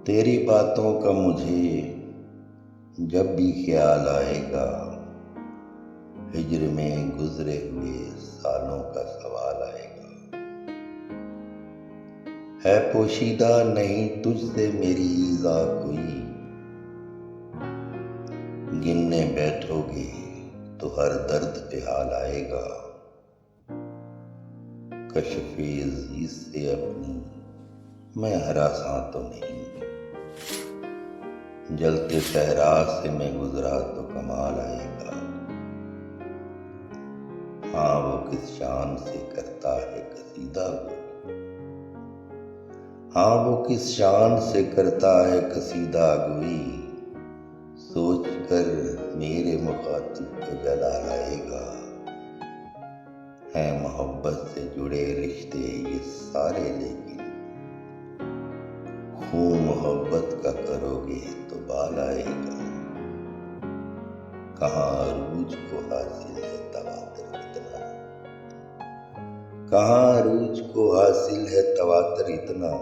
تیری باتوں کا مجھے جب بھی خیال آئے گا، ہجر میں گزرے ہوئے سالوں کا سوال آئے گا۔ ہے پوشیدہ نہیں تجھ سے میری ایذا کوئی، گننے بیٹھو گے تو ہر درد پہ حال آئے گا۔ کشف عزیز سے اپنی میں ہراساں تو نہیں، جلتے صحرا سے میں گزرا تو کمال آئے گا۔ ہاں وہ کس شان سے کرتا ہے قصیدہ گوئی، ہاں وہ کس شان سے کرتا ہے قصیدہ گوئی، سوچ کر میرے مخاطب کو جلال آئے گا۔ ہیں محبت سے جڑے رشتے یہ سارے، لیکن خون محبت کا کرو گے تو بال آئے گا۔ کہاں عروج کو حاصل ہے تواتر اتنا، کہاں عروج کو حاصل ہے تواتر اتنا،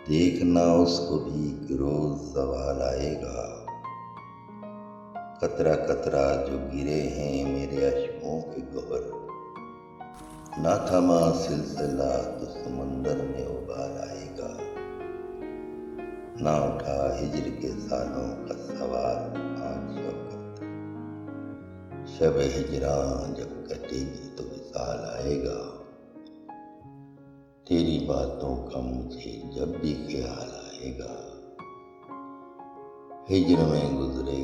دیکھنا اس کو بھی ایک روز زوال آئے گا۔ قطرہ قطرہ جو گرے ہیں میرے اشکوں کے گوہر، نہ تھما سلسلہ تو سمندر میں ابال آئے گا۔ نہ اٹھا ہجر کے سالوں کا سوال آج شوقت، شب ہجراں جب کٹے گی تو وصال آئے گا۔ تیری باتوں کا مجھے جب بھی خیال آئے گا، ہجر میں گزرے